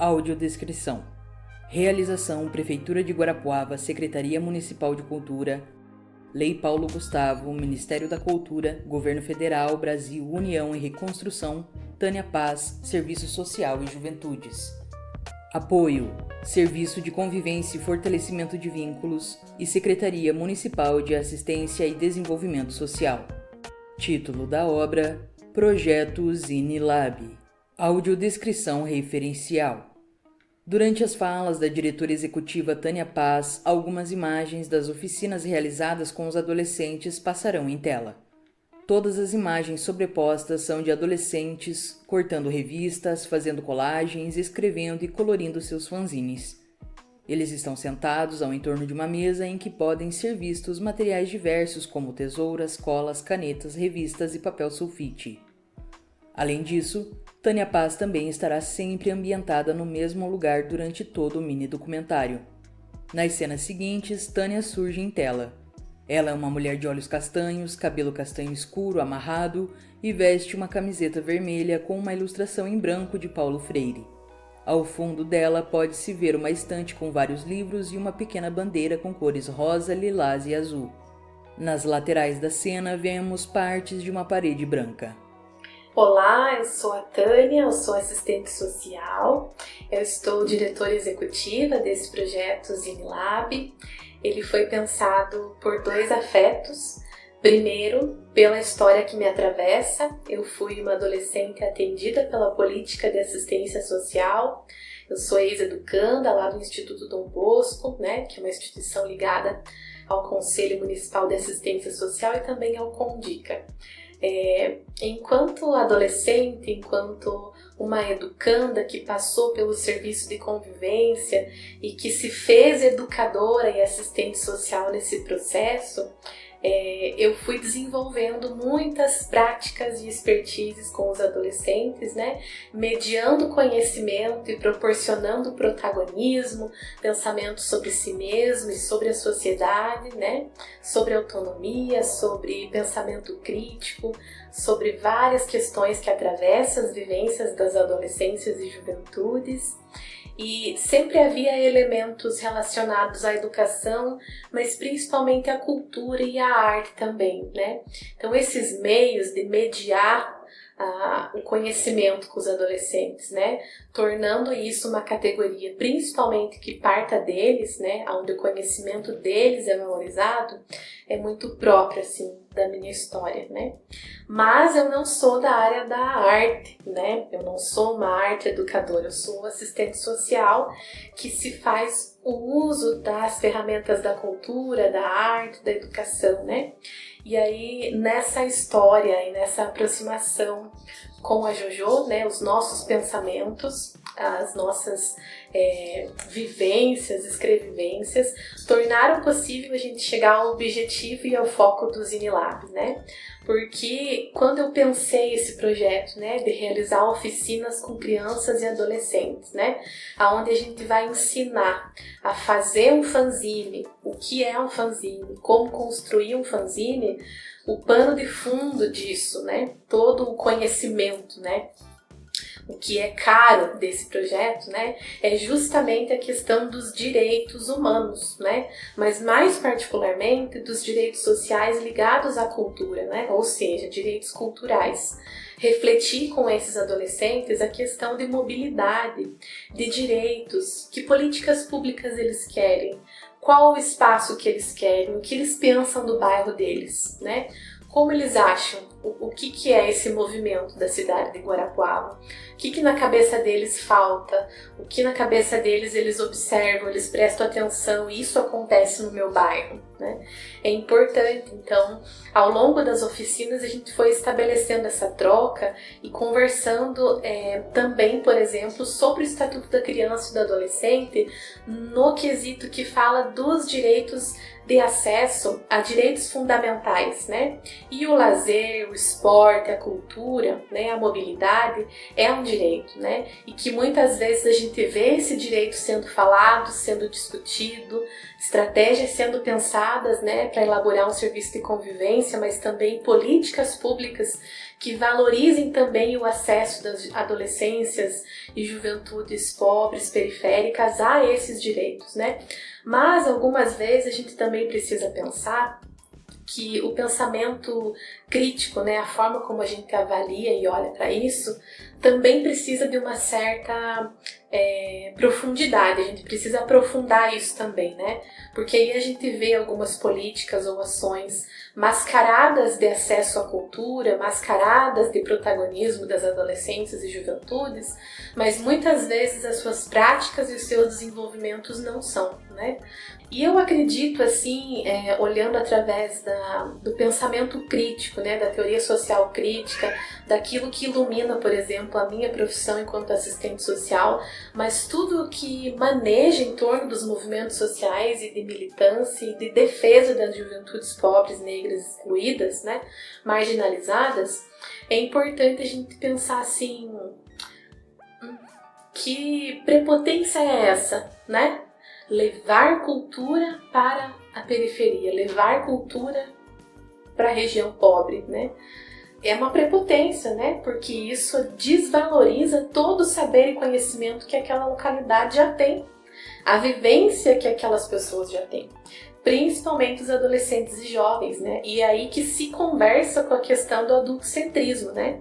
Audiodescrição. Realização: Prefeitura de Guarapuava, Secretaria Municipal de Cultura, Lei Paulo Gustavo, Ministério da Cultura, Governo Federal, Brasil, União e Reconstrução, Tânia Paz, Serviço Social e Juventudes. Apoio: Serviço de Convivência e Fortalecimento de Vínculos e Secretaria Municipal de Assistência e Desenvolvimento Social. Título da obra: Projeto Zinilab. Audiodescrição referencial. Durante as falas da diretora executiva Tânia Paz, algumas imagens das oficinas realizadas com os adolescentes passarão em tela. Todas as imagens sobrepostas são de adolescentes cortando revistas, fazendo colagens, escrevendo e colorindo seus fanzines. Eles estão sentados ao entorno de uma mesa em que podem ser vistos materiais diversos como tesouras, colas, canetas, revistas e papel sulfite. Além disso, Tânia Paz também estará sempre ambientada no mesmo lugar durante todo o mini-documentário. Nas cenas seguintes, Tânia surge em tela. Ela é uma mulher de olhos castanhos, cabelo castanho escuro amarrado e veste uma camiseta vermelha com uma ilustração em branco de Paulo Freire. Ao fundo dela pode-se ver uma estante com vários livros e uma pequena bandeira com cores rosa, lilás e azul. Nas laterais da cena vemos partes de uma parede branca. Olá, eu sou a Tânia, eu sou assistente social, eu estou diretora executiva desse projeto Zinilab. Ele foi pensado por dois afetos. Primeiro, pela história que me atravessa. Eu fui uma adolescente atendida pela política de assistência social. Eu sou ex-educanda lá do Instituto Dom Bosco, que é uma instituição ligada ao Conselho Municipal de Assistência Social e também ao CONDICA. Enquanto adolescente, enquanto uma educanda que passou pelo serviço de convivência e que se fez educadora e assistente social nesse processo, eu fui desenvolvendo muitas práticas e expertises com os adolescentes, mediando conhecimento e proporcionando protagonismo, pensamento sobre si mesmo e sobre a sociedade, sobre autonomia, sobre pensamento crítico, sobre várias questões que atravessam as vivências das adolescências e juventudes. E sempre havia elementos relacionados à educação, mas principalmente à cultura e à arte também, Então esses meios de mediar o conhecimento com os adolescentes, tornando isso uma categoria principalmente que parta deles, onde o conhecimento deles é valorizado, é muito próprio assim da minha história, Mas eu não sou da área da arte, Eu não sou uma arte educadora, eu sou assistente social que se faz o uso das ferramentas da cultura, da arte, da educação, E aí, nessa história e nessa aproximação com a Jojo, os nossos pensamentos, as nossas vivências, escrevivências, tornaram possível a gente chegar ao objetivo e ao foco do Zinilab, Porque quando eu pensei esse projeto, de realizar oficinas com crianças e adolescentes, aonde a gente vai ensinar a fazer um fanzine, o que é um fanzine, como construir um fanzine, o pano de fundo disso, todo o conhecimento, o que é caro desse projeto, é justamente a questão dos direitos humanos, mas mais particularmente dos direitos sociais ligados à cultura, ou seja, direitos culturais. Refletir com esses adolescentes a questão de mobilidade, de direitos, que políticas públicas eles querem, qual o espaço que eles querem, o que eles pensam do bairro deles, Como eles acham, o que é esse movimento da cidade de Guarapuava, o que na cabeça deles falta, o que na cabeça deles eles observam, eles prestam atenção, e isso acontece no meu bairro, É importante, então, ao longo das oficinas a gente foi estabelecendo essa troca e conversando também, por exemplo, sobre o Estatuto da Criança e do Adolescente no quesito que fala dos direitos de acesso a direitos fundamentais, E o lazer, o esporte, a cultura, a mobilidade é um direito, E que muitas vezes a gente vê esse direito sendo falado, sendo discutido, estratégias sendo pensadas, para elaborar um serviço de convivência, mas também políticas públicas que valorizem também o acesso das adolescências e juventudes pobres, periféricas a esses direitos, né? Mas algumas vezes a gente também precisa pensar que o pensamento crítico, né, a forma como a gente avalia e olha para isso, também precisa de uma certa profundidade. A gente precisa aprofundar isso também, né? Porque aí a gente vê algumas políticas ou ações mascaradas de acesso à cultura, mascaradas de protagonismo das adolescentes e juventudes, mas muitas vezes as suas práticas e os seus desenvolvimentos não são, né? E eu acredito, assim, olhando através do pensamento crítico, né, da teoria social crítica, daquilo que ilumina, por exemplo, a minha profissão enquanto assistente social, mas tudo que maneja em torno dos movimentos sociais e de militância e de defesa das juventudes pobres, negras, excluídas, né, marginalizadas, é importante a gente pensar assim, que prepotência é essa, né? Levar cultura para a periferia, levar cultura para a região pobre, né? É uma prepotência, né? Porque isso desvaloriza todo o saber e conhecimento que aquela localidade já tem, a vivência que aquelas pessoas já têm, principalmente os adolescentes e jovens, né? E é aí que se conversa com a questão do adultocentrismo, né?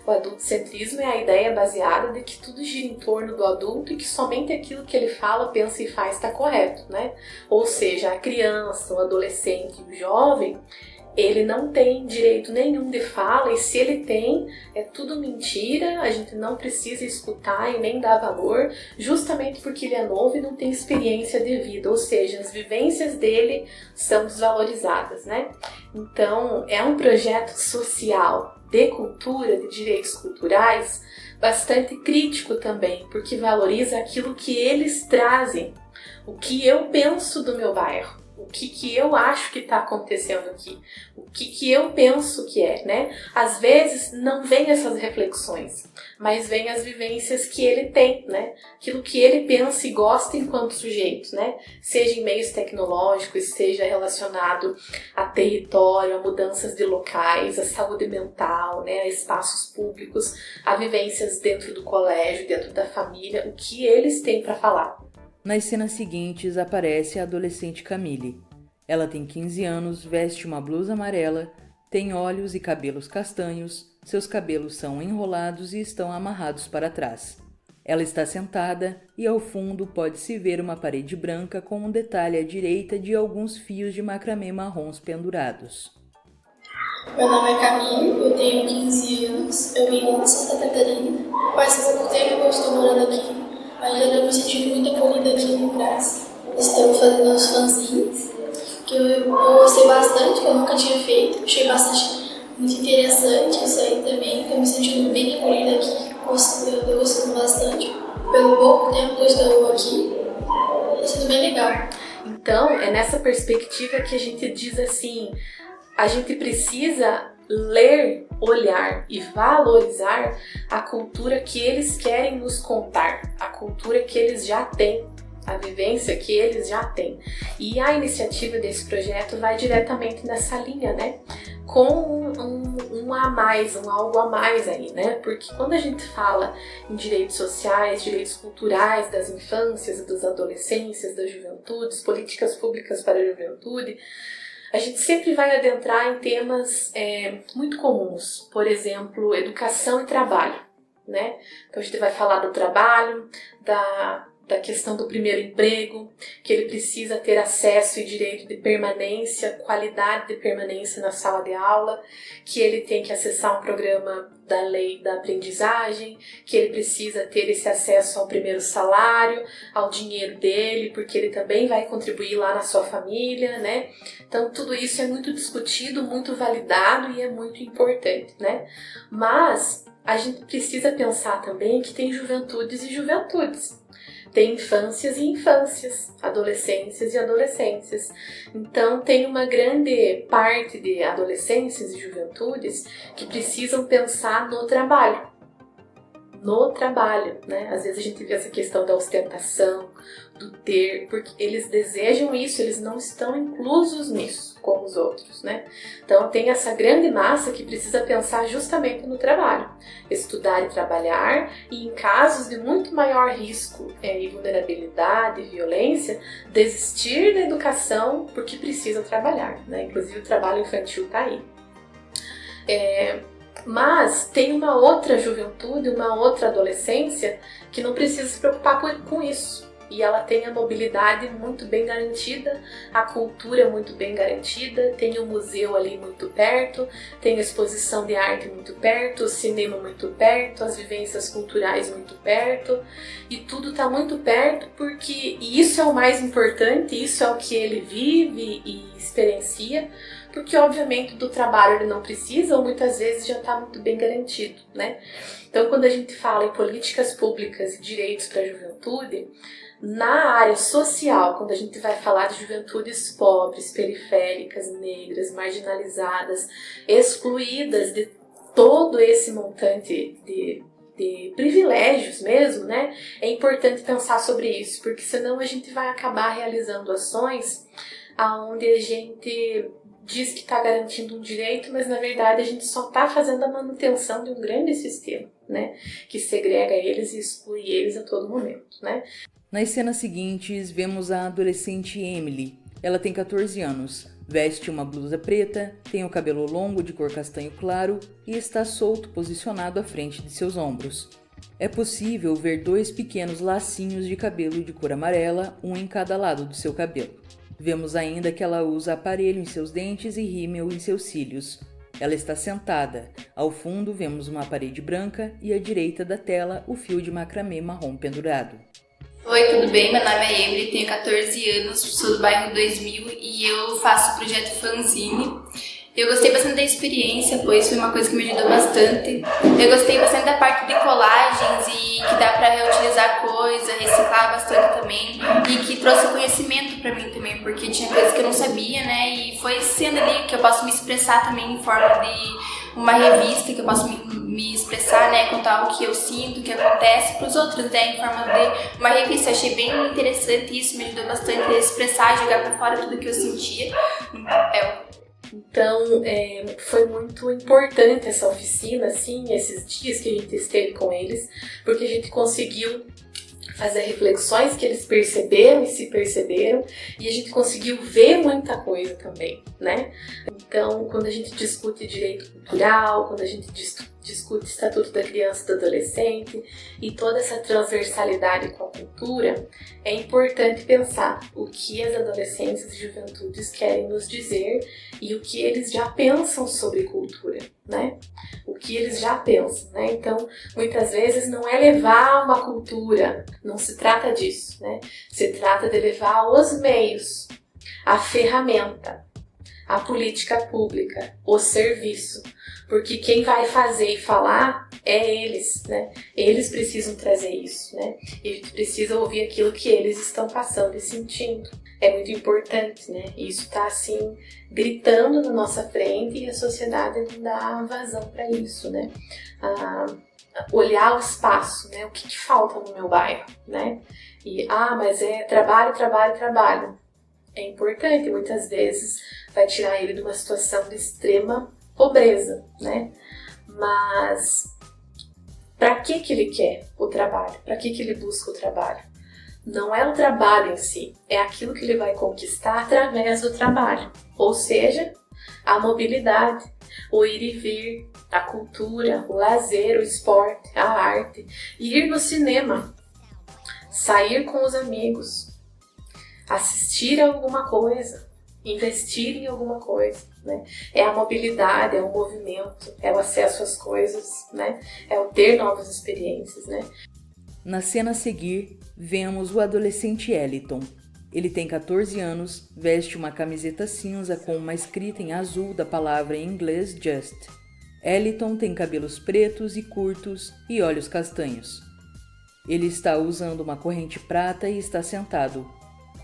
O adultocentrismo é a ideia baseada de que tudo gira em torno do adulto e que somente aquilo que ele fala, pensa e faz está correto, né? Ou seja, a criança, o adolescente e o jovem, ele não tem direito nenhum de fala, e se ele tem, é tudo mentira, a gente não precisa escutar e nem dar valor, justamente porque ele é novo e não tem experiência de vida, ou seja, as vivências dele são desvalorizadas, né? Então, é um projeto social de cultura, de direitos culturais, bastante crítico também, porque valoriza aquilo que eles trazem, o que eu penso do meu bairro, o que eu acho que está acontecendo aqui, o que eu penso que é, né? Às vezes não vem essas reflexões, mas vem as vivências que ele tem, né? Aquilo que ele pensa e gosta enquanto sujeito, né? Seja em meios tecnológicos, seja relacionado a território, a mudanças de locais, a saúde mental, né? A espaços públicos, a vivências dentro do colégio, dentro da família, o que eles têm para falar. Nas cenas seguintes aparece a adolescente Camille. Ela tem 15 anos, veste uma blusa amarela, tem olhos e cabelos castanhos, seus cabelos são enrolados e estão amarrados para trás. Ela está sentada e ao fundo pode-se ver uma parede branca com um detalhe à direita de alguns fios de macramê marrons pendurados. Meu nome é Camille, eu tenho 15 anos, eu vivo em Santa Catarina. Faz pouco tempo que eu estou morando aqui, mas já estou me sentindo muito acolhida aqui no Brás. Estou fazendo os fanzines, que eu gostei bastante, que eu nunca tinha feito. Achei bastante muito interessante isso aí também, estou me sentindo bem acolhida aqui. Estou gostando bastante. Pelo pouco tempo que eu estou aqui, está sendo bem legal. Então, é nessa perspectiva que a gente diz assim, a gente precisa ler, olhar e valorizar a cultura que eles querem nos contar, a cultura que eles já têm, a vivência que eles já têm. E a iniciativa desse projeto vai diretamente nessa linha, né? Com um a mais, um algo a mais aí, né? Porque quando a gente fala em direitos sociais, direitos culturais das infâncias, das adolescências, das juventudes, políticas públicas para a juventude, a gente sempre vai adentrar em temas muito comuns, por exemplo, educação e trabalho, né? Então a gente vai falar do trabalho, da questão do primeiro emprego, que ele precisa ter acesso e direito de permanência, qualidade de permanência na sala de aula, que ele tem que acessar um programa da lei da aprendizagem, que ele precisa ter esse acesso ao primeiro salário, ao dinheiro dele, porque ele também vai contribuir lá na sua família, né? Então tudo isso é muito discutido, muito validado e é muito importante, né? Mas a gente precisa pensar também que tem juventudes e juventudes. Tem infâncias e infâncias, adolescências e adolescências. Então tem uma grande parte de adolescências e juventudes que precisam pensar no trabalho. No trabalho, né? Às vezes a gente vê essa questão da ostentação, do ter, porque eles desejam isso, eles não estão inclusos nisso, como os outros, né? Então tem essa grande massa que precisa pensar justamente no trabalho, estudar e trabalhar, e em casos de muito maior risco e vulnerabilidade e violência, desistir da educação porque precisam trabalhar, né? Inclusive o trabalho infantil está aí. Mas tem uma outra juventude, uma outra adolescência que não precisa se preocupar com isso. E ela tem a mobilidade muito bem garantida, a cultura muito bem garantida, tem o museu ali muito perto, tem a exposição de arte muito perto, o cinema muito perto, as vivências culturais muito perto, e tudo está muito perto e isso é o mais importante, isso é o que ele vive e experiencia, porque obviamente do trabalho ele não precisa ou muitas vezes já está muito bem garantido, né? Então quando a gente fala em políticas públicas e direitos para a juventude, na área social, quando a gente vai falar de juventudes pobres, periféricas, negras, marginalizadas, excluídas de todo esse montante de privilégios mesmo, né? É importante pensar sobre isso, porque senão a gente vai acabar realizando ações onde a gente diz que está garantindo um direito, mas na verdade a gente só está fazendo a manutenção de um grande sistema, né? Que segrega eles e exclui eles a todo momento, né? Nas cenas seguintes, vemos a adolescente Emily. Ela tem 14 anos, veste uma blusa preta, tem o cabelo longo de cor castanho claro e está solto posicionado à frente de seus ombros. É possível ver 2 pequenos lacinhos de cabelo de cor amarela, um em cada lado do seu cabelo. Vemos ainda que ela usa aparelho em seus dentes e rímel em seus cílios. Ela está sentada. Ao fundo vemos uma parede branca e à direita da tela o fio de macramê marrom pendurado. Oi, tudo bem? Meu nome é Emily, tenho 14 anos, sou do bairro 2000 e eu faço o projeto Fanzine. Eu gostei bastante da experiência, pois foi uma coisa que me ajudou bastante. Eu gostei bastante da parte de colagens e que dá para reutilizar coisa, reciclar bastante também e que trouxe conhecimento para mim também, porque tinha coisas que eu não sabia, né? E foi sendo ali que eu posso me expressar também em forma de uma revista, que eu posso me expressar, né? Contar o que eu sinto, o que acontece para os outros, né? Em forma de uma revista. Achei bem interessante isso, me ajudou bastante a expressar, jogar para fora tudo que eu sentia no papel. Então, foi muito importante essa oficina, assim, esses dias que a gente esteve com eles, porque a gente conseguiu fazer reflexões que eles perceberam e se perceberam, e a gente conseguiu ver muita coisa também, né? Então, quando a gente discute direito cultural, quando a gente discute Estatuto da Criança e do Adolescente e toda essa transversalidade com a cultura, é importante pensar o que as adolescentes e juventudes querem nos dizer e o que eles já pensam sobre cultura, né? O que eles já pensam, né? Então, muitas vezes não é levar uma cultura, não se trata disso, né? Se trata de levar os meios, a ferramenta, a política pública, o serviço, porque quem vai fazer e falar é eles, né? Eles precisam trazer isso, né? E a gente precisa ouvir aquilo que eles estão passando e sentindo. É muito importante, né? E isso está assim gritando na nossa frente e a sociedade não dá vazão para isso, né? Olhar o espaço, né? O que falta no meu bairro, né? E mas é trabalho, trabalho, trabalho. É importante, muitas vezes vai tirar ele de uma situação de extrema pobreza, né? Mas para que ele quer o trabalho? Para que ele busca o trabalho? Não é o trabalho em si, é aquilo que ele vai conquistar através do trabalho. Ou seja, a mobilidade, o ir e vir, a cultura, o lazer, o esporte, a arte, ir no cinema, sair com os amigos, assistir a alguma coisa, investir em alguma coisa, né? É a mobilidade, é o movimento, é o acesso às coisas, né? É o ter novas experiências, né? Na cena a seguir, vemos o adolescente Eliton. Ele tem 14 anos, veste uma camiseta cinza com uma escrita em azul da palavra em inglês Just. Eliton tem cabelos pretos e curtos e olhos castanhos. Ele está usando uma corrente prata e está sentado.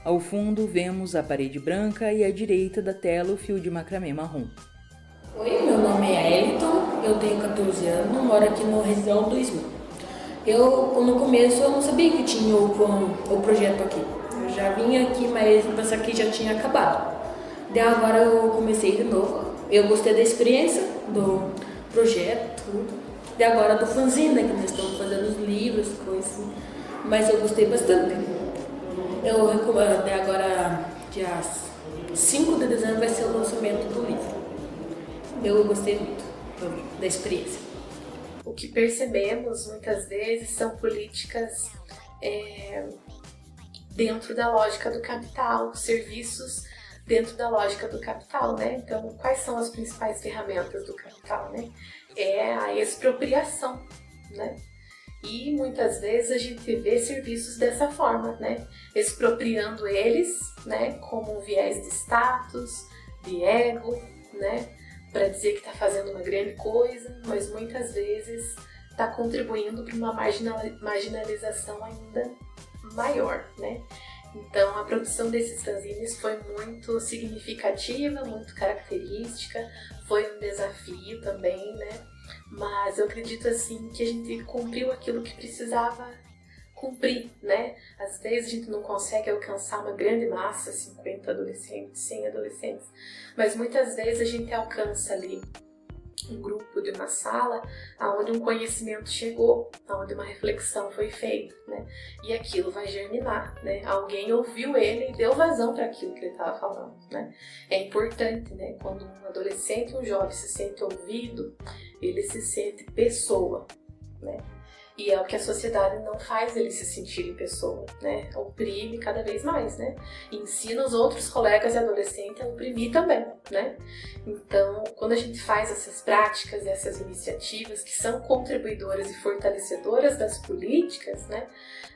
Ao fundo, vemos a parede branca e à direita da tela o fio de macramê marrom. Oi, meu nome é Eliton, eu tenho 14 anos, moro aqui no Residencial 2000. No começo, eu não sabia que tinha o projeto aqui. Eu já vim aqui, mas eu pensava que já tinha acabado. Daí agora eu comecei de novo. Eu gostei da experiência, do projeto, daí agora do fanzine, né, que nós estamos fazendo os livros, coisas. Mas eu gostei bastante. Eu recomendo, daí agora, dia 5 de dezembro, vai ser o lançamento do livro. Eu gostei muito da experiência. O que percebemos muitas vezes são políticas dentro da lógica do capital, serviços dentro da lógica do capital, né? Então, quais são as principais ferramentas do capital, né? É a expropriação, né? E muitas vezes a gente vê serviços dessa forma, né? Expropriando eles, né? Como um viés de status, de ego, né? Para dizer que está fazendo uma grande coisa, mas muitas vezes está contribuindo para uma marginalização ainda maior, né? Então, a produção desses fanzines foi muito significativa, muito característica, foi um desafio também, né? Mas eu acredito, assim, que a gente cumpriu aquilo que precisava cumprir, né? Às vezes a gente não consegue alcançar uma grande massa, 50 adolescentes, 100 adolescentes, mas muitas vezes a gente alcança ali um grupo de uma sala onde um conhecimento chegou, onde uma reflexão foi feita, né? E aquilo vai germinar, né? Alguém ouviu ele e deu vazão para aquilo que ele estava falando, né? É importante, né? Quando um adolescente, um jovem se sente ouvido, ele se sente pessoa, né? E é o que a sociedade não faz ele se sentir pessoa, né? Oprime cada vez mais, né? E ensina os outros colegas e adolescentes a oprimir também, né? Então, quando a gente faz essas práticas e essas iniciativas que são contribuidoras e fortalecedoras das políticas, né?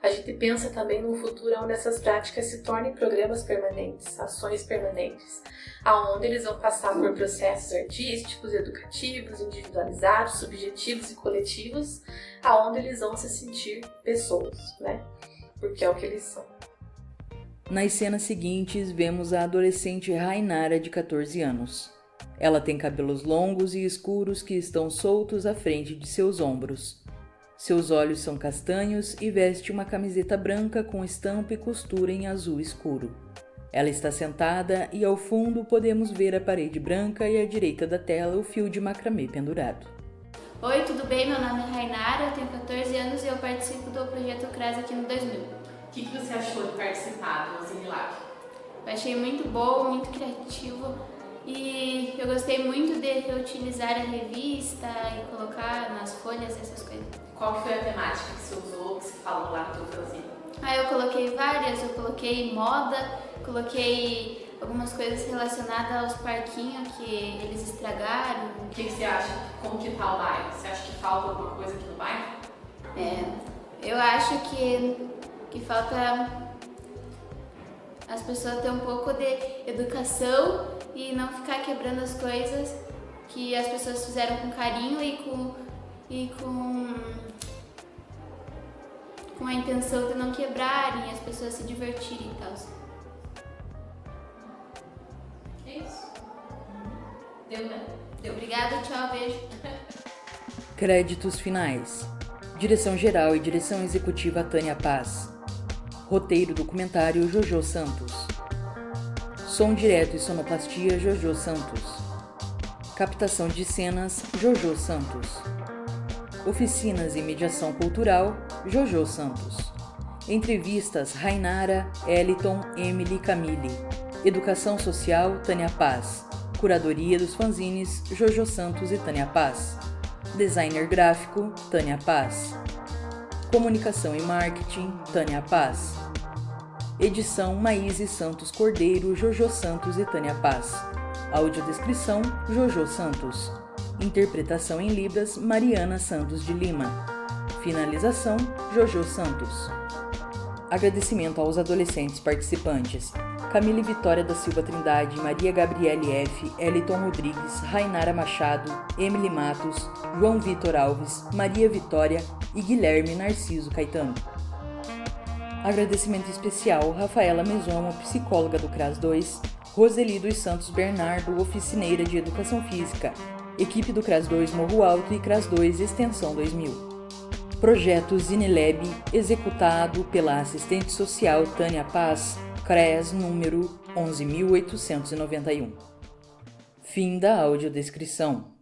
A gente pensa também num futuro onde essas práticas se tornem programas permanentes, ações permanentes, aonde eles vão passar por processos artísticos, educativos, individualizados, subjetivos e coletivos, aonde eles vão se sentir pessoas, né? Porque é o que eles são. Nas cenas seguintes, vemos a adolescente Rainara, de 14 anos. Ela tem cabelos longos e escuros que estão soltos à frente de seus ombros. Seus olhos são castanhos e veste uma camiseta branca com estampa e costura em azul escuro. Ela está sentada e ao fundo podemos ver a parede branca e à direita da tela o fio de macramê pendurado. Oi, tudo bem? Meu nome é Rainara, eu tenho 14 anos e eu participo do projeto CRAS aqui no 2000. O que você achou de participar do Zinilab? Eu achei muito bom, muito criativo e eu gostei muito de reutilizar a revista e colocar nas folhas essas coisas. Qual que foi a temática que você usou, que você falou lá no teu fanzine? Eu coloquei várias, eu coloquei moda, coloquei algumas coisas relacionadas aos parquinhos que eles estragaram. O que você acha? Como que tá o bairro? Você acha que falta alguma coisa aqui no bairro? Eu acho que falta as pessoas ter um pouco de educação e não ficar quebrando as coisas que as pessoas fizeram com carinho e com a intenção de não quebrarem, as pessoas se divertirem e tal. É isso. Deu, né? Deu. Obrigada, tchau, beijo. Créditos finais. Direção-geral e direção executiva Tânia Paz. Roteiro documentário Jojo Santos. Som direto e sonoplastia Jojo Santos. Captação de cenas Jojo Santos. Oficinas e mediação cultural Jojo Santos. Entrevistas Rainara, Eliton, Emily, Camille. Educação social Tânia Paz. Curadoria dos fanzines Jojo Santos e Tânia Paz. Designer gráfico Tânia Paz. Comunicação e marketing Tânia Paz. Edição Maíse Santos Cordeiro, Jojo Santos e Tânia Paz. Audiodescrição Jojo Santos. Interpretação em Libras Mariana Santos de Lima. Finalização Jojo Santos. Agradecimento aos adolescentes participantes: Camille Vitória da Silva Trindade, Maria Gabriele F., Eliton Rodrigues, Rainara Machado, Emily Matos, João Vitor Alves, Maria Vitória e Guilherme Narciso Caetano. Agradecimento especial Rafaela Mesomo, psicóloga do CRAS 2, Roseli dos Santos Bernardo, oficineira de Educação Física, equipe do CRAS 2 Morro Alto e CRAS 2 Extensão 2000. Projeto Zinilab, executado pela assistente social Tânia Paz, CRES número 11.891. Fim da audiodescrição.